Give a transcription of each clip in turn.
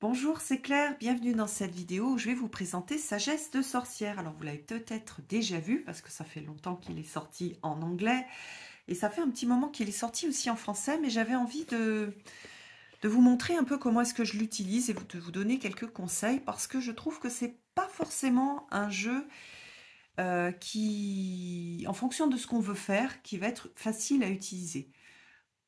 Bonjour, c'est Claire, bienvenue dans cette vidéo où je vais vous présenter Sagesse de sorcière. Alors vous l'avez peut-être déjà vu parce que ça fait longtemps qu'il est sorti en anglais et ça fait un petit moment qu'il est sorti aussi en français, mais j'avais envie de vous montrer un peu comment est-ce que je l'utilise et de vous donner quelques conseils parce que je trouve que c'est pas forcément un jeu qui, en fonction de ce qu'on veut faire, qui va être facile à utiliser.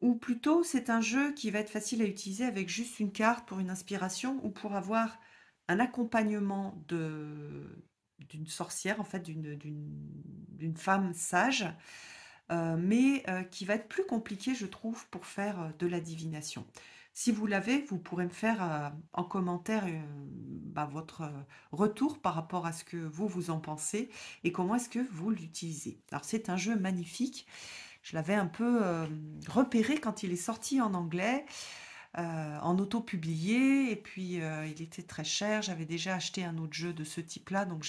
Ou plutôt, c'est un jeu qui va être facile à utiliser avec juste une carte pour une inspiration ou pour avoir un accompagnement d'une sorcière, en fait, d'une femme sage, mais qui va être plus compliqué, je trouve, pour faire de la divination. Si vous l'avez, vous pourrez me faire en commentaire votre retour par rapport à ce que vous en pensez et comment est-ce que vous l'utilisez. Alors, c'est un jeu magnifique. Je l'avais un peu repéré quand il est sorti en anglais, en auto-publié, et puis il était très cher. J'avais déjà acheté un autre jeu de ce type-là, donc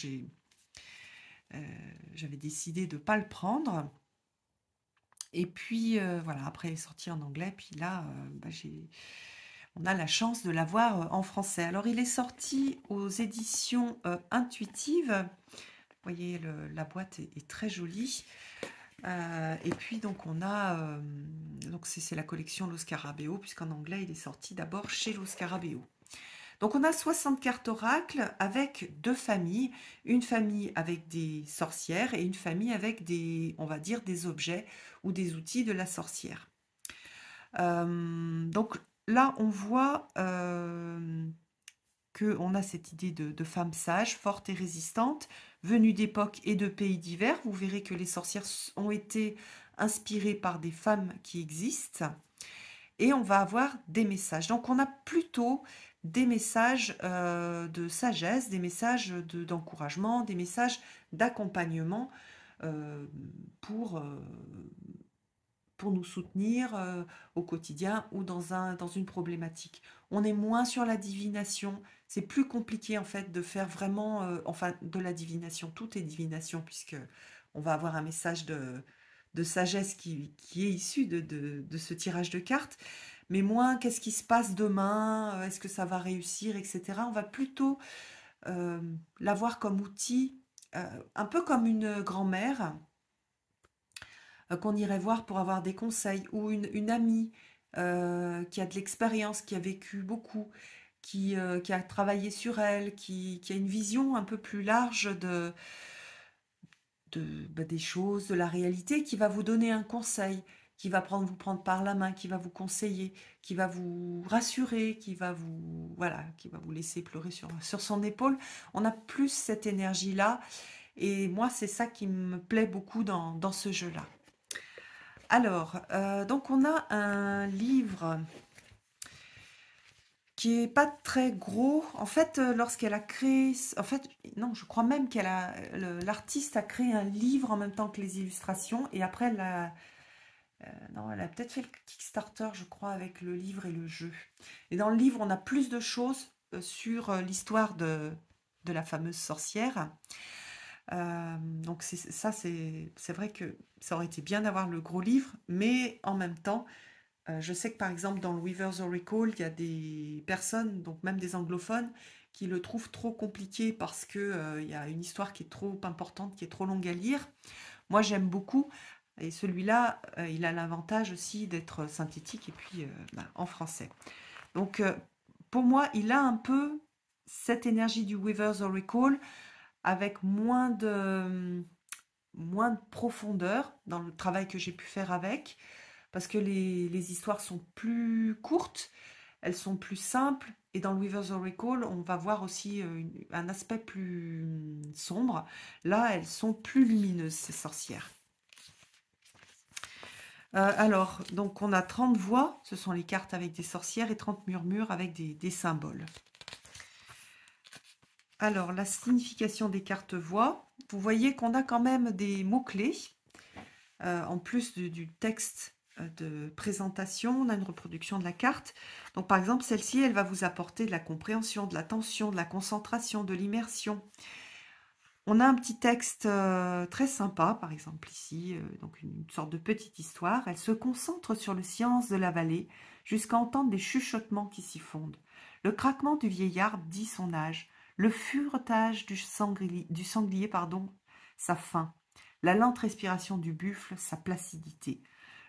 j'avais décidé de ne pas le prendre. Et puis voilà, après il est sorti en anglais, puis là, on a la chance de l'avoir en français. Alors il est sorti aux éditions intuitives. Vous voyez, la boîte est très jolie. Et puis donc on a donc c'est la collection Lo Scarabeo, puisqu'en anglais il est sorti d'abord chez Lo Scarabeo. Donc on a 60 cartes oracles avec deux familles, une famille avec des sorcières et une famille avec des, on va dire, des objets ou des outils de la sorcière. Donc là on voit qu'on a cette idée de femme sage, forte et résistante, venue d'époques et de pays divers. Vous verrez que les sorcières ont été inspirées par des femmes qui existent. Et on va avoir des messages. Donc on a plutôt des messages de sagesse, des messages d'encouragement, des messages d'accompagnement euh, pour, euh, pour nous soutenir au quotidien ou dans une problématique. On est moins sur la divination. C'est plus compliqué en fait de faire vraiment, enfin de la divination. Tout est divination puisque on va avoir un message de sagesse qui est issu de ce tirage de cartes. Mais moins qu'est-ce qui se passe demain, est-ce que ça va réussir, etc. On va plutôt l'avoir comme outil, un peu comme une grand-mère qu'on irait voir pour avoir des conseils, ou une amie qui a de l'expérience, qui a vécu beaucoup, qui a travaillé sur elle, qui a une vision un peu plus large des choses, de la réalité, qui va vous donner un conseil, qui va vous prendre par la main, qui va vous conseiller, qui va vous rassurer, voilà, qui va vous laisser pleurer sur son épaule. On a plus cette énergie-là, et moi, c'est ça qui me plaît beaucoup dans ce jeu-là. Alors, donc on a un livre qui est pas très gros. En fait, lorsqu'elle a créé, en fait, non, je crois même l'artiste a créé un livre en même temps que les illustrations, et après non, elle a peut-être fait le Kickstarter, je crois, avec le livre et le jeu. Et dans le livre, on a plus de choses sur l'histoire de la fameuse sorcière. Donc c'est vrai que ça aurait été bien d'avoir le gros livre, mais en même temps, je sais que par exemple dans le Weaver's Oracle, il y a des personnes, donc même des anglophones, qui le trouvent trop compliqué parce que il y a une histoire qui est trop importante, qui est trop longue à lire. Moi j'aime beaucoup, et celui-là, il a l'avantage aussi d'être synthétique et puis en français. Donc pour moi, il a un peu cette énergie du Weaver's Oracle avec moins de profondeur dans le travail que j'ai pu faire avec, parce que les histoires sont plus courtes, elles sont plus simples, et dans le Weaver's Oracle, on va voir aussi un aspect plus sombre. Là, elles sont plus lumineuses, ces sorcières. Alors, donc on a 30 voix, ce sont les cartes avec des sorcières, et 30 murmures avec des symboles. Alors, la signification des cartes voix, vous voyez qu'on a quand même des mots-clés, en plus du texte de présentation, on a une reproduction de la carte. Donc par exemple, celle-ci, elle va vous apporter de la compréhension, de l'attention, de la concentration, de l'immersion. On a un petit texte très sympa, par exemple ici, donc une sorte de petite histoire. Elle se concentre sur le silence de la vallée jusqu'à entendre des chuchotements qui s'y fondent. Le craquement du vieillard dit son âge. Le furetage du sanglier, pardon, sa faim. La lente respiration du buffle, sa placidité.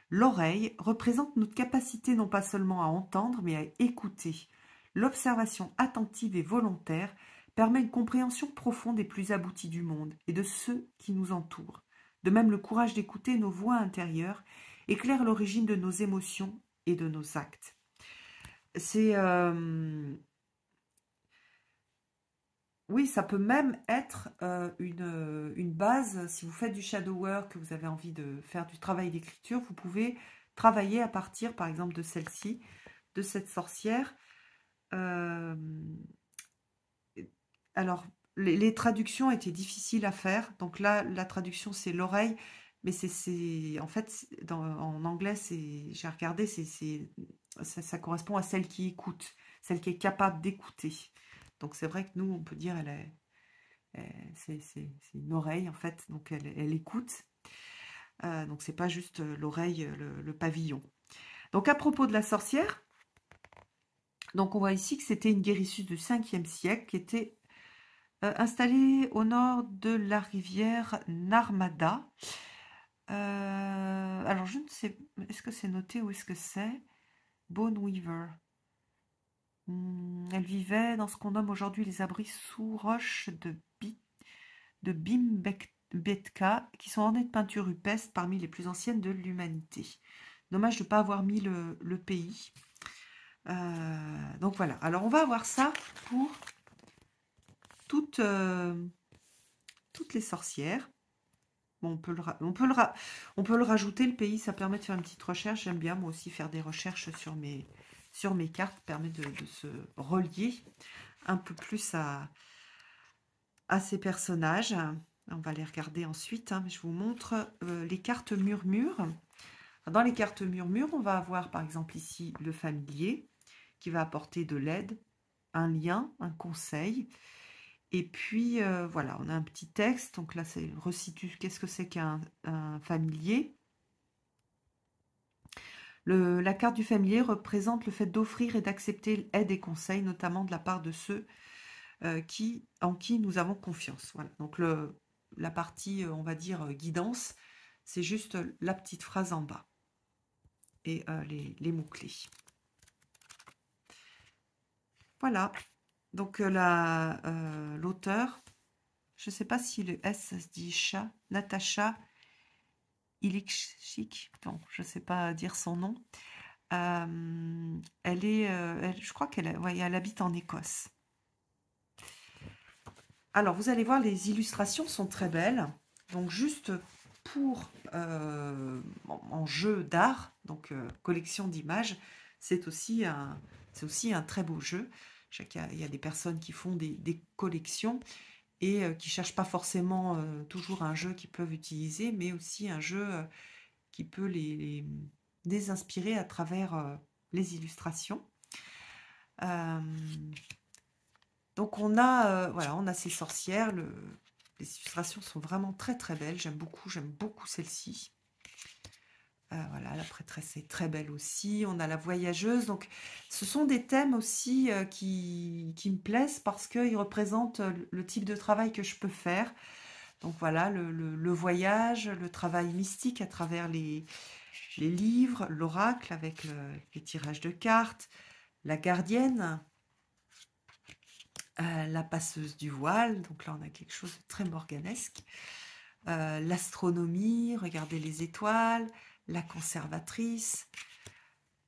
L'oreille représente notre capacité non pas seulement à entendre, mais à écouter. L'observation attentive et volontaire permet une compréhension profonde et plus aboutie du monde et de ceux qui nous entourent. De même, le courage d'écouter nos voix intérieures éclaire l'origine de nos émotions et de nos actes. C'est oui, ça peut même être une base. Si vous faites du shadow work, que vous avez envie de faire du travail d'écriture, vous pouvez travailler à partir, par exemple, de celle-ci, de cette sorcière. Euh, alors, les traductions étaient difficiles à faire. Donc là, la traduction, c'est l'oreille. Mais en fait, en anglais, j'ai regardé, ça correspond à celle qui écoute, celle qui est capable d'écouter. Donc c'est vrai que nous, on peut dire, c'est une oreille en fait, donc elle écoute. Donc c'est pas juste l'oreille, le pavillon. Donc à propos de la sorcière, donc on voit ici que c'était une guérisseuse du 5e siècle qui était installée au nord de la rivière Narmada. Alors je ne sais, est-ce que c'est noté ou est-ce que c'est Bone Weaver. Elle vivait dans ce qu'on nomme aujourd'hui les abris sous roches de Bimbetka, qui sont ornées de peintures rupestres parmi les plus anciennes de l'humanité. Dommage de ne pas avoir mis le pays. Donc voilà, alors on va avoir ça pour toutes les sorcières. Bon, on peut le rajouter, le pays, ça permet de faire une petite recherche. J'aime bien moi aussi faire des recherches sur mes cartes, permet de se relier un peu plus à ces personnages. On va les regarder ensuite, hein, mais je vous montre les cartes murmures. Dans les cartes murmures, on va avoir par exemple ici le familier qui va apporter de l'aide, un lien, un conseil. Et puis voilà, on a un petit texte. Donc là, c'est resitue qu'est-ce que c'est qu'un familier. La carte du familier représente le fait d'offrir et d'accepter aide et conseil, notamment de la part de ceux en qui nous avons confiance. Voilà. Donc la partie, on va dire, guidance, c'est juste la petite phrase en bas et les mots-clés. Voilà. Donc l'auteur, je ne sais pas si le S ça se dit chat, Natacha Ilikchik, bon, je ne sais pas dire son nom. Je crois elle habite en Écosse. Alors, vous allez voir, les illustrations sont très belles. Donc, juste pour en jeu d'art, donc collection d'images, c'est aussi un très beau jeu. Je sais qu'il y a des personnes qui font des collections et qui ne cherchent pas forcément toujours un jeu qu'ils peuvent utiliser, mais aussi un jeu qui peut les inspirer à travers les illustrations. Donc on a ces sorcières. Les illustrations sont vraiment très très belles. J'aime beaucoup celle-ci. Voilà, la prêtresse est très belle aussi. On a la voyageuse. Donc ce sont des thèmes aussi qui me plaisent parce qu'ils représentent le type de travail que je peux faire. Donc voilà, le voyage, le travail mystique à travers les livres, l'oracle avec les tirages de cartes, la gardienne, la passeuse du voile, donc là on a quelque chose de très morganesque, l'astronomie, regarder les étoiles, la conservatrice,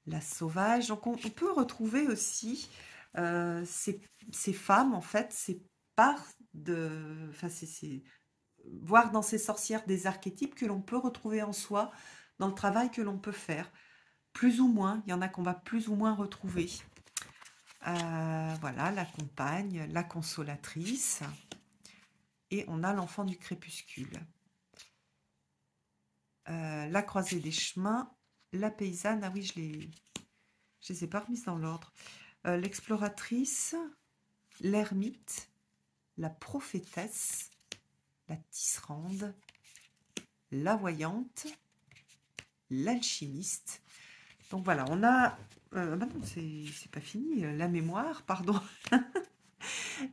la sauvage. Donc on peut retrouver aussi ces femmes, en fait, ces parts de... Enfin, c'est voir dans ces sorcières des archétypes que l'on peut retrouver en soi, dans le travail que l'on peut faire. Plus ou moins, il y en a qu'on va plus ou moins retrouver. Voilà, la compagne, la consolatrice. Et on a l'enfant du crépuscule. La croisée des chemins, la paysanne. Ah oui, je les ai pas remises dans l'ordre. L'exploratrice, l'ermite, la prophétesse, la tisserande, la voyante, l'alchimiste. Donc voilà, on a... bah non, c'est pas fini, la mémoire, pardon.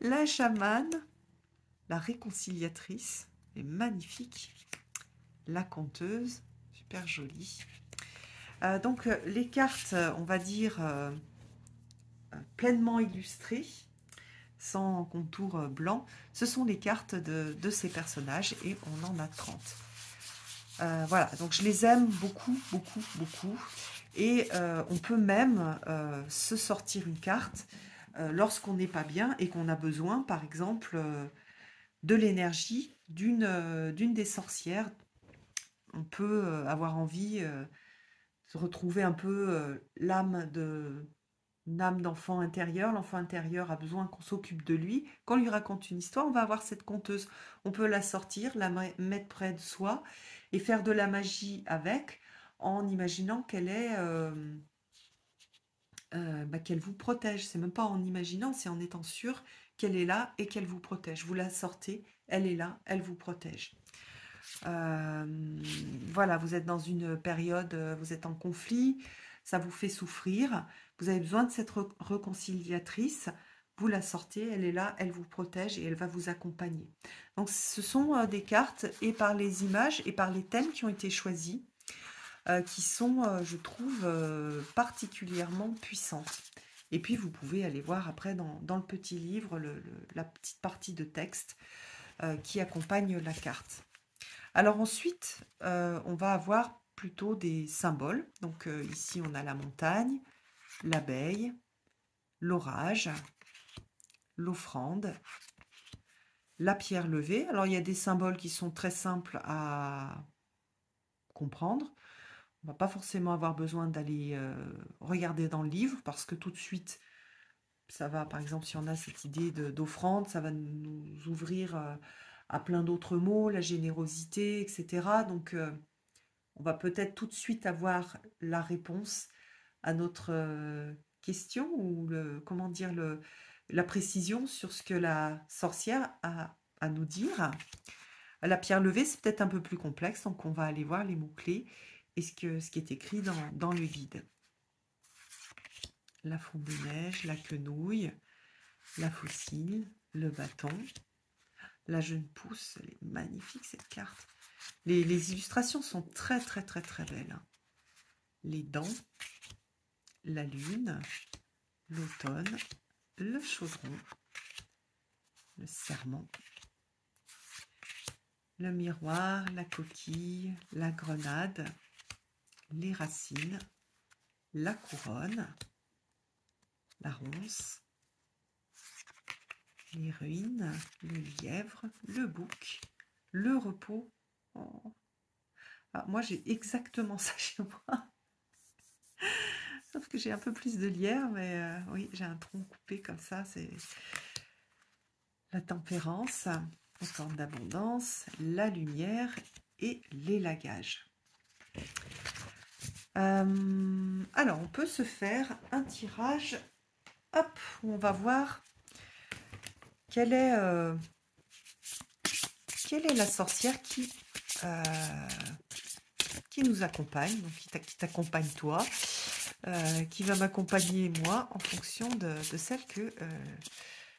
La chamane, la réconciliatrice, est magnifique. La conteuse, super jolie. Donc les cartes, on va dire, pleinement illustrées, sans contour blanc, ce sont les cartes de ces personnages et on en a 30. Voilà, donc je les aime beaucoup, beaucoup, beaucoup. Et on peut même se sortir une carte lorsqu'on n'est pas bien et qu'on a besoin, par exemple, de l'énergie d'une des sorcières. On peut avoir envie de retrouver un peu une âme d'enfant intérieur. L'enfant intérieur a besoin qu'on s'occupe de lui. Qu'on lui raconte une histoire, on va avoir cette conteuse. On peut la sortir, la mettre près de soi et faire de la magie avec en imaginant qu'elle est... qu'elle vous protège. C'est même pas en imaginant, c'est en étant sûr qu'elle est là et qu'elle vous protège. Vous la sortez, elle est là, elle vous protège. Voilà, vous êtes dans une période, vous êtes en conflit, ça vous fait souffrir, vous avez besoin de cette réconciliatrice, vous la sortez, elle est là, elle vous protège et elle va vous accompagner. Donc ce sont des cartes et par les images et par les thèmes qui ont été choisis, qui sont, je trouve, particulièrement puissantes. Et puis vous pouvez aller voir après dans le petit livre, la petite partie de texte qui accompagne la carte. Alors ensuite, on va avoir plutôt des symboles. Donc ici, on a la montagne, l'abeille, l'orage, l'offrande, la pierre levée. Alors il y a des symboles qui sont très simples à comprendre. On va pas forcément avoir besoin d'aller regarder dans le livre parce que tout de suite, ça va, par exemple, si on a cette idée d'offrande, ça va nous ouvrir à plein d'autres mots, la générosité, etc. Donc, on va peut-être tout de suite avoir la réponse à notre question ou comment dire, la précision sur ce que la sorcière a à nous dire. La pierre levée, c'est peut-être un peu plus complexe, donc on va aller voir les mots-clés et ce qui est écrit dans le guide. La fonte de neige, la quenouille, la faucille, le bâton, la jeune pousse. Elle est magnifique cette carte. Les illustrations sont très très très très belles. Les dents, la lune, l'automne, le chaudron, le serment, le miroir, la coquille, la grenade, les racines, la couronne, la ronce, les ruines, le lièvre, le bouc, le repos. Oh. Ah, moi, j'ai exactement ça chez moi. Sauf que j'ai un peu plus de lierre, mais oui, j'ai un tronc coupé comme ça. C'est la tempérance, la forme d'abondance, la lumière et l'élagage. Alors, on peut se faire un tirage, hop, où on va voir quelle est la sorcière qui nous accompagne, donc qui t'accompagne toi, qui va m'accompagner moi en fonction de celle que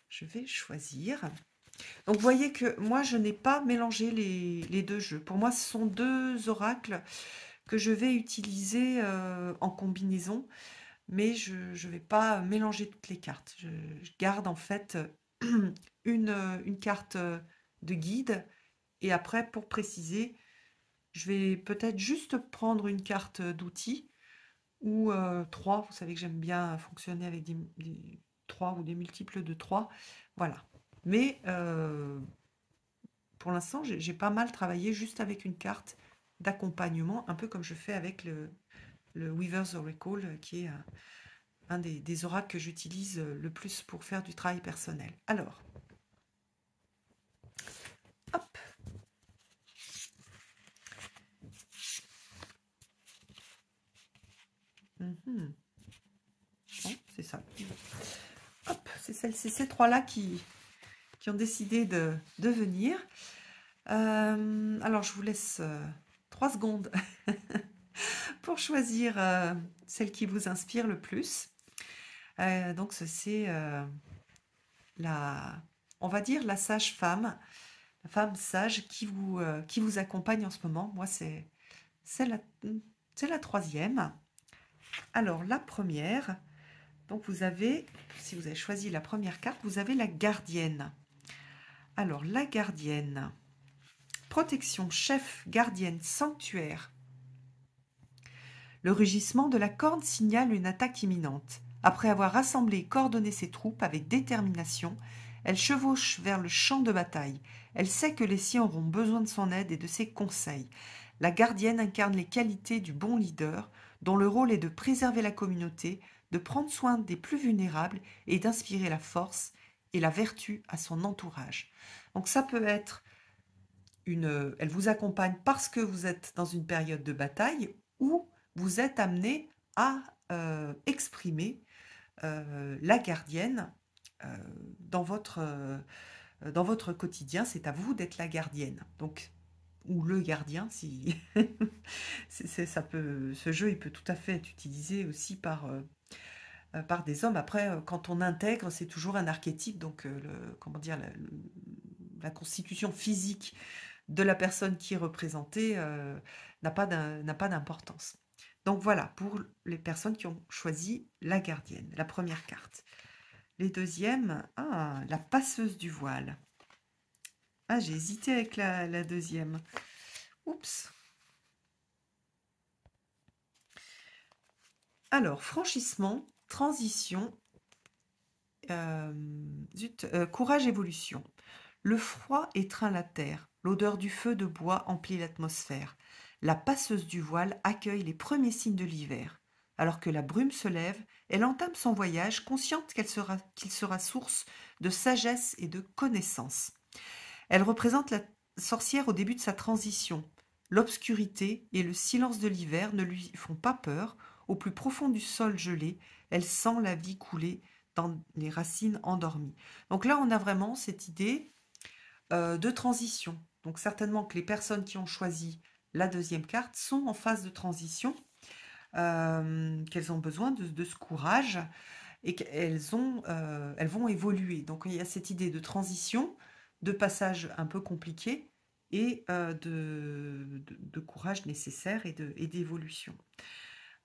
je vais choisir. Donc vous voyez que moi je n'ai pas mélangé les deux jeux. Pour moi ce sont deux oracles que je vais utiliser en combinaison, mais je ne vais pas mélanger toutes les cartes. Je garde en fait une carte de guide et après pour préciser, je vais peut-être juste prendre une carte d'outil ou 3. Vous savez que j'aime bien fonctionner avec des 3 ou des multiples de 3. Voilà. Mais pour l'instant, j'ai pas mal travaillé juste avec une carte d'accompagnement, un peu comme je fais avec le Weaver's Oracle, qui est un des oracles que j'utilise le plus pour faire du travail personnel. Alors, hop. Bon, c'est ça. Hop, c'est ces trois-là qui ont décidé de venir. Alors, je vous laisse 3 secondes pour choisir celle qui vous inspire le plus. Donc, c'est la, on va dire la sage-femme, la femme sage qui vous accompagne en ce moment. Moi, c'est la, c'est la troisième. Alors, la première, donc vous avez, si vous avez choisi la première carte, vous avez la gardienne. Alors, la gardienne, protection, chef, gardienne, sanctuaire. Le rugissement de la corne signale une attaque imminente. Après avoir rassemblé et coordonné ses troupes avec détermination, elle chevauche vers le champ de bataille. Elle sait que les siens auront besoin de son aide et de ses conseils. La gardienne incarne les qualités du bon leader, dont le rôle est de préserver la communauté, de prendre soin des plus vulnérables et d'inspirer la force et la vertu à son entourage. Donc ça peut être elle vous accompagne parce que vous êtes dans une période de bataille ou vous êtes amené à exprimer la gardienne euh, dans dans votre quotidien. C'est à vous d'être la gardienne. Donc, ou le gardien, si ce jeu, il peut tout à fait être utilisé aussi par des hommes. Après, quand on intègre, c'est toujours un archétype, donc comment dire, la constitution physique de la personne qui est représentée n'a pas d'importance. Donc voilà, pour les personnes qui ont choisi la gardienne, la première carte. Les deuxièmes, la passeuse du voile. Ah, j'ai hésité avec la deuxième. Oups. Alors, franchissement, transition, courage, évolution. Le froid étreint la terre, l'odeur du feu de bois emplit l'atmosphère. La passeuse du voile accueille les premiers signes de l'hiver. Alors que la brume se lève, elle entame son voyage, consciente qu'il sera source de sagesse et de connaissance. Elle représente la sorcière au début de sa transition. L'obscurité et le silence de l'hiver ne lui font pas peur. Au plus profond du sol gelé, elle sent la vie couler dans les racines endormies. Donc là, on a vraiment cette idée de transition. Donc certainement que les personnes qui ont choisi la deuxième carte sont en phase de transition, qu'elles ont besoin de ce courage et elles vont évoluer. Donc il y a cette idée de transition, de passage un peu compliqué et de courage nécessaire et d'évolution.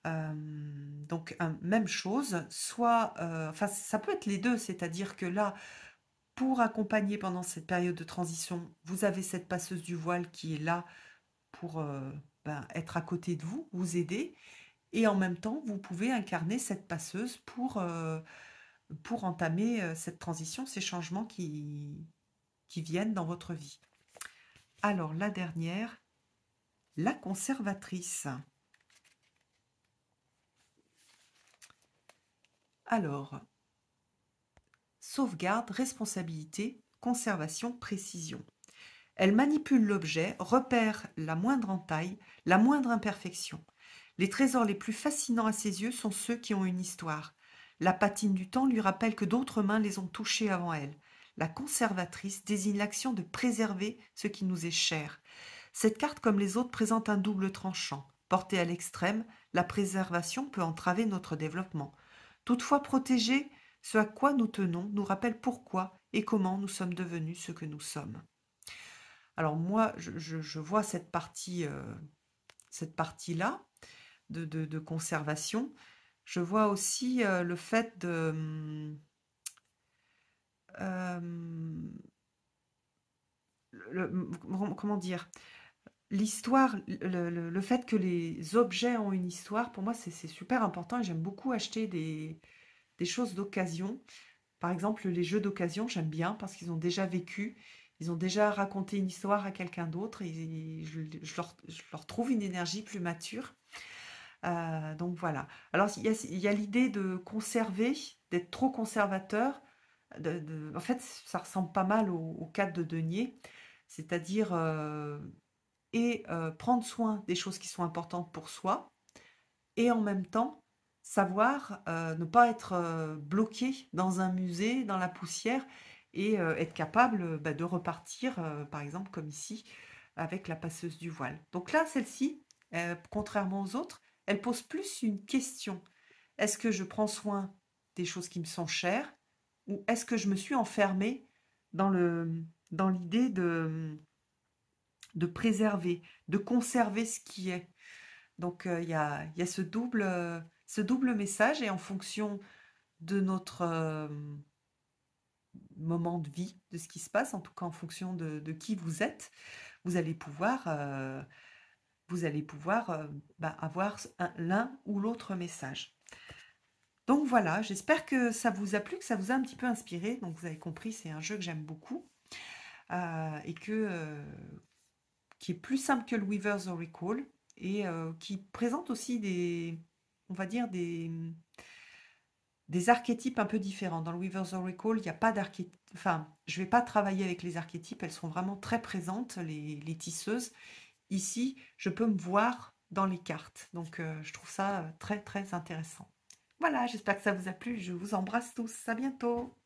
Donc même chose, soit, enfin ça peut être les deux, c'est-à-dire que là, pour accompagner pendant cette période de transition, vous avez cette passeuse du voile qui est là pour être à côté de vous, vous aider. Et en même temps, vous pouvez incarner cette passeuse pour entamer cette transition, ces changements qui viennent dans votre vie. Alors, la dernière, la conservatrice. Alors, sauvegarde, responsabilité, conservation, précision. Elle manipule l'objet, repère la moindre entaille, la moindre imperfection. Les trésors les plus fascinants à ses yeux sont ceux qui ont une histoire. La patine du temps lui rappelle que d'autres mains les ont touchés avant elle. La conservatrice désigne l'action de préserver ce qui nous est cher. Cette carte, comme les autres, présente un double tranchant. Portée à l'extrême, la préservation peut entraver notre développement. Toutefois, protéger ce à quoi nous tenons nous rappelle pourquoi et comment nous sommes devenus ce que nous sommes. Alors moi, je vois cette partie-là de conservation. Je vois aussi le fait euh, comment dire, l'histoire, le fait que les objets ont une histoire, pour moi, c'est super important et j'aime beaucoup acheter des choses d'occasion. Par exemple, les jeux d'occasion, j'aime bien parce qu'ils ont déjà vécu, ils ont déjà raconté une histoire à quelqu'un d'autre et je leur trouve une énergie plus mature. Donc voilà. Alors il y a l'idée de conserver, d'être trop conservateur. En fait, ça ressemble pas mal au cadre de denier, c'est-à-dire prendre soin des choses qui sont importantes pour soi et en même temps savoir ne pas être bloqué dans un musée, dans la poussière et être capable de repartir, par exemple comme ici, avec la passeuse du voile. Donc là, celle-ci, contrairement aux autres, elle pose plus une question. Est-ce que je prends soin des choses qui me sont chères ou est-ce que je me suis enfermée dans dans l'idée de préserver, de conserver ce qui est. Donc il y a ce double message et en fonction de notre moment de vie, de ce qui se passe, en tout cas en fonction de qui vous êtes, vous allez pouvoir, avoir l'un ou l'autre message. Donc voilà, j'espère que ça vous a plu, que ça vous a un petit peu inspiré. Donc vous avez compris, c'est un jeu que j'aime beaucoup et qui est plus simple que le Weaver's Oracle et qui présente aussi on va dire des archétypes un peu différents. Dans le Weaver's Oracle, il n'y a pas d'archétype. Enfin, je ne vais pas travailler avec les archétypes, elles sont vraiment très présentes, les tisseuses. Ici, je peux me voir dans les cartes. Donc, je trouve ça très, très intéressant. Voilà, j'espère que ça vous a plu. Je vous embrasse tous. À bientôt.